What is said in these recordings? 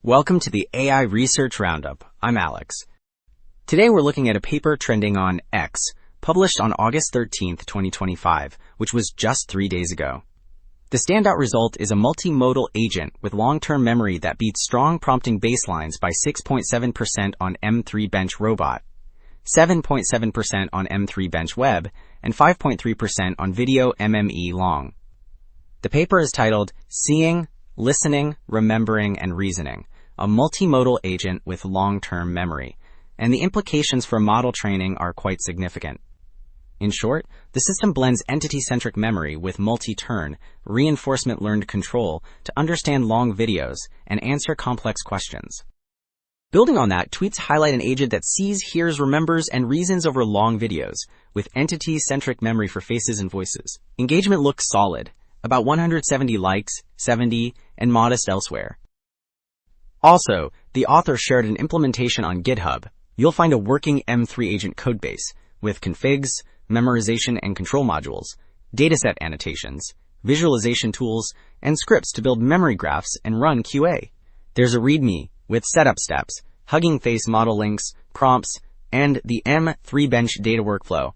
Welcome to the AI Research Roundup. I'm Alex. Today we're looking at a paper trending on X, published on August 13th, 2025, which was just 3 days ago. The standout result is a multimodal agent with long-term memory that beats strong prompting baselines by 6.7% on M3-Bench Robot, 7.7% on M3-Bench Web, and 5.3% on Video MME Long. The paper is titled Seeing, Listening, Remembering, and Reasoning, a multimodal agent with long-term memory, and the implications for model training are quite significant. In short, the system blends entity-centric memory with multi-turn, reinforcement-learned control to understand long videos and answer complex questions. Building on that, tweets highlight an agent that sees, hears, remembers, and reasons over long videos, with entity-centric memory for faces and voices. Engagement looks solid, about 170 likes, 70, and modest elsewhere. Also, the author shared an implementation on GitHub. You'll find a working M3-Agent codebase with configs, memorization and control modules, dataset annotations, visualization tools, and scripts to build memory graphs and run QA. There's a README with setup steps, Hugging Face model links, prompts, and the M3-Bench data workflow.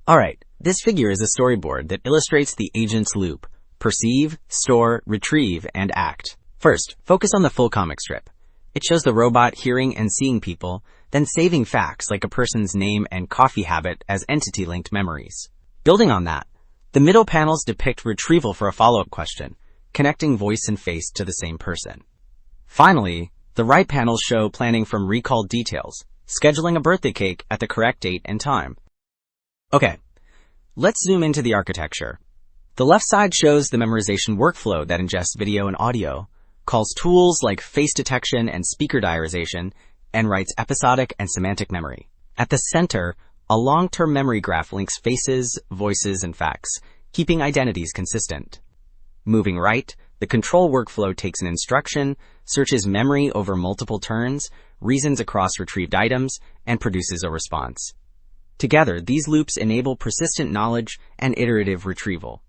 Alright, this figure is a storyboard that illustrates the agent's loop: perceive, store, retrieve, and act. First, focus on the full comic strip. It shows the robot hearing and seeing people, then saving facts like a person's name and coffee habit as entity-linked memories. Building on that, the middle panels depict retrieval for a follow-up question, connecting voice and face to the same person. Finally, the right panels show planning from recalled details, scheduling a birthday cake at the correct date and time. Okay, let's zoom into the architecture. The left side shows the memorization workflow that ingests video and audio, calls tools like face detection and speaker diarization, and writes episodic and semantic memory. At the center, a long-term memory graph links faces, voices, and facts, keeping identities consistent. Moving right, the control workflow takes an instruction, searches memory over multiple turns, reasons across retrieved items, and produces a response. Together, these loops enable persistent knowledge and iterative retrieval.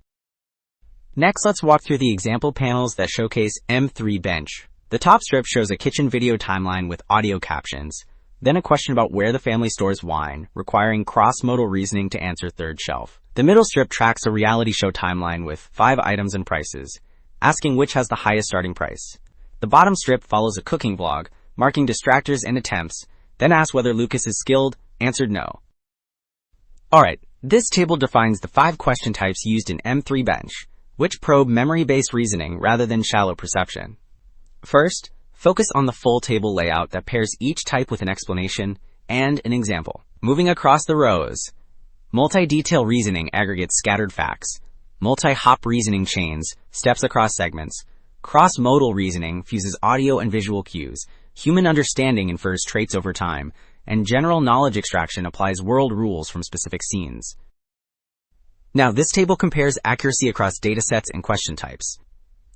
Next, let's walk through the example panels that showcase M3-Bench. The top strip shows a kitchen video timeline with audio captions, then a question about where the family stores wine, requiring cross-modal reasoning to answer third shelf. The middle strip tracks a reality show timeline with 5 items and prices, asking which has the highest starting price. The bottom strip follows a cooking vlog, marking distractors and attempts, then asks whether Lucas is skilled, answered no. Alright, this table defines the 5 question types used in M3-Bench, which probe memory-based reasoning rather than shallow perception. First, focus on the full table layout that pairs each type with an explanation and an example. Moving across the rows, multi-detail reasoning aggregates scattered facts, multi-hop reasoning chains steps across segments, cross-modal reasoning fuses audio and visual cues, human understanding infers traits over time, and general knowledge extraction applies world rules from specific scenes. Now, this table compares accuracy across datasets and question types.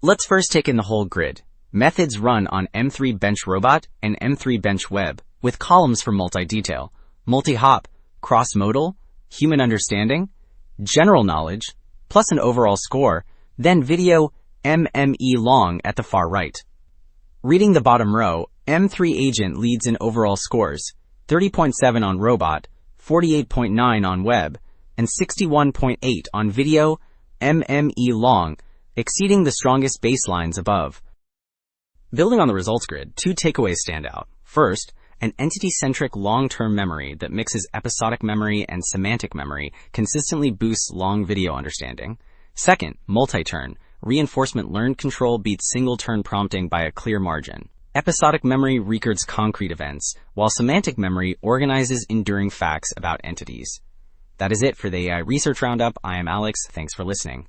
Let's first take in the whole grid. Methods run on M3-Bench Robot and M3-Bench Web, with columns for multi-detail, multi-hop, cross-modal, human understanding, general knowledge, plus an overall score, then Video MME Long at the far right. Reading the bottom row, M3-Agent leads in overall scores, 30.7 on Robot, 48.9 on Web, and 61.8 on Video MME Long, exceeding the strongest baselines above. Building on the results grid, 2 takeaways stand out. First, an entity-centric long-term memory that mixes episodic memory and semantic memory consistently boosts long video understanding. Second, multi-turn, reinforcement-learned control beats single-turn prompting by a clear margin. Episodic memory records concrete events, while semantic memory organizes enduring facts about entities. That is it for the AI Research Roundup. I am Alex. Thanks for listening.